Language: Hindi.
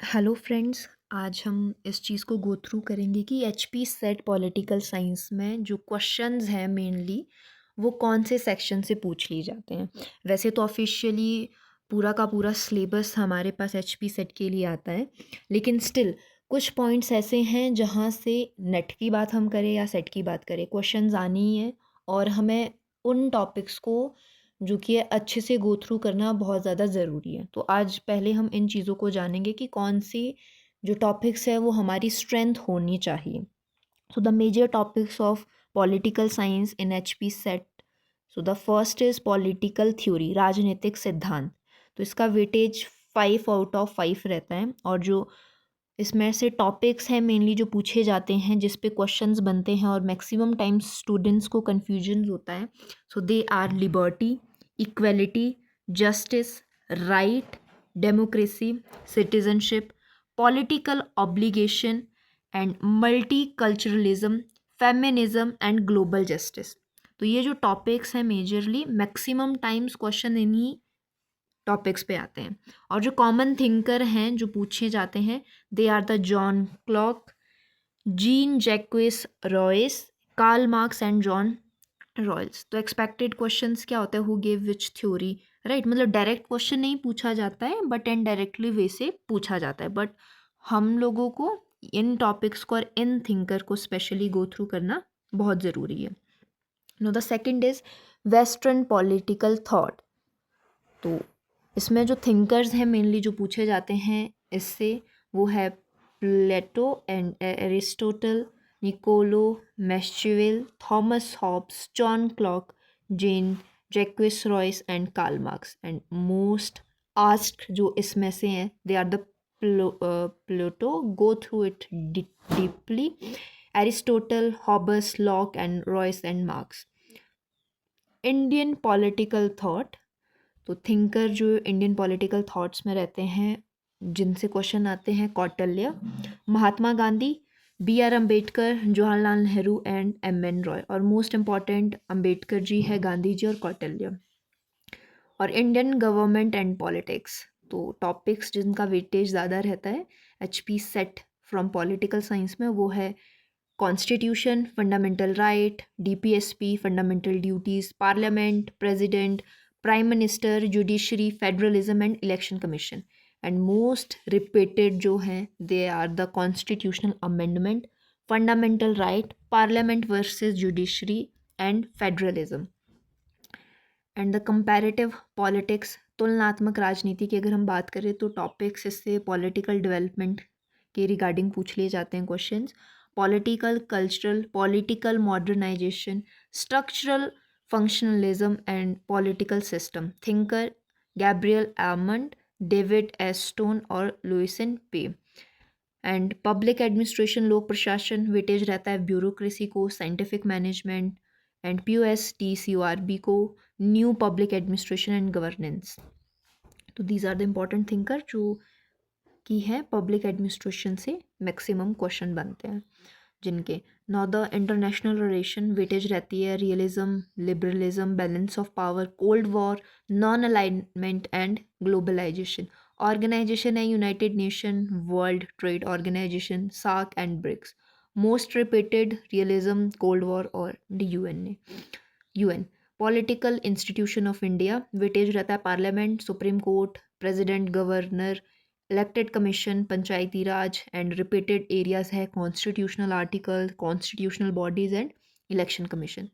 Hello friends. आज हम इस चीज़ को गो थ्रू करेंगे कि एचपी सेट पॉलिटिकल साइंस में जो क्वेश्चंस हैं मेनली वो कौन से सेक्शन से पूछ लिए जाते हैं। वैसे तो ऑफिशियली पूरा का पूरा सिलेबस हमारे पास एचपी सेट के लिए आता है, लेकिन स्टिल कुछ पॉइंट्स ऐसे हैं जहाँ से नेट की बात हम करें या सेट की बात करें, क्वेश्चंस आनी ही है और हमें उन टॉपिक्स को जो कि है अच्छे से गो थ्रू करना बहुत ज़्यादा ज़रूरी है। तो आज पहले हम इन चीज़ों को जानेंगे कि कौन सी जो टॉपिक्स है वो हमारी स्ट्रेंथ होनी चाहिए। So the major topics of political science in HP SET. So the first is political theory, राजनीतिक सिद्धांत। तो इसका वेटेज 5 आउट ऑफ 5 रहता है और जो इसमें से टॉपिक्स हैं मेनली जो पूछे जाते हैं जिस पे क्वेश्चंस बनते हैं और मैक्सिमम टाइम्स स्टूडेंट्स को कन्फ्यूजन होता है। So they are liberty, equality, justice, right, democracy, citizenship, political obligation and multiculturalism, feminism and global justice. तो ये जो टॉपिक्स हैं मेजरली मैक्सिमम टाइम्स क्वेश्चन इन्हीं टॉपिक्स पे आते हैं। और जो कॉमन थिंकर हैं जो पूछे जाते हैं, they are the John Locke, Jean Jacques Rousseau, Karl Marx and John Rawls. तो एक्सपेक्टेड क्वेश्चंस क्या होता है, who gave which theory, right. मतलब डायरेक्ट क्वेश्चन नहीं पूछा जाता है बट इनडायरेक्टली वे से पूछा जाता है। बट हम लोगों को इन टॉपिक्स को और इन थिंकर को स्पेशली गो थ्रू करना बहुत ज़रूरी है। Know the second is western political thought. तो इसमें जो थिंकर्स हैं मेनली जो पूछे जाते हैं इससे, वो है Plato and Aristotle, Niccolo Machiavelli, Thomas Hobbes, John Locke, Jean Jacques Rousseau and Karl Marx. And most asked जो इसमें से हैं, they are the Plato, go through it deeply, Aristotle, Hobbes, Locke and Rousseau and Marx. Indian political thought. तो थिंकर जो इंडियन पॉलिटिकल थॉट्स में रहते हैं जिनसे क्वेश्चन आते हैं, Kautilya, Mahatma Gandhi, B R Ambedkar, Jawaharlal Nehru and M N Roy. और मोस्ट इम्पॉर्टेंट अम्बेडकर जी है, गांधी जी और कौटिल्य। और इंडियन गवर्नमेंट एंड पॉलिटिक्स। तो टॉपिक्स जिनका वेटेज ज़्यादा रहता है H P SET from political science में, वो है constitution, fundamental right, DPSP, fundamental duties, parliament, president, prime minister, judiciary, federalism and election commission. And most repeated जो हैं, they are the constitutional amendment, fundamental right, parliament versus judiciary and federalism. And the comparative politics, तुलनात्मक राजनीति की अगर हम बात करें तो टॉपिक्स इससे पॉलिटिकल डेवलपमेंट के रिगार्डिंग पूछ लिए जाते हैं questions. Political cultural, political modernisation, structural functionalism and political system. Thinker Gabriel Almond, David Easton और लुइसन पे। एंड पब्लिक एडमिनिस्ट्रेशन, लोक प्रशासन, वेटेज रहता है ब्यूरोक्रेसी को, साइंटिफिक मैनेजमेंट एंड PUSTCORB को, new public administration and governance. तो these are the important thinker जो की है पब्लिक एडमिनिस्ट्रेशन से मैक्सिमम क्वेश्चन बनते हैं जिनके। Now the international relation, weightage रहती है realism, liberalism, balance of power, cold war, non alignment and globalisation. Organisation है United Nation, World Trade Organisation, SAARC and BRICS. Most repeated realism, cold war और UN। Political institution of India, weightage रहता है parliament, supreme court, president, governor, elected commission, Panchayati Raj. And repeated areas है constitutional article, constitutional bodies and election commission.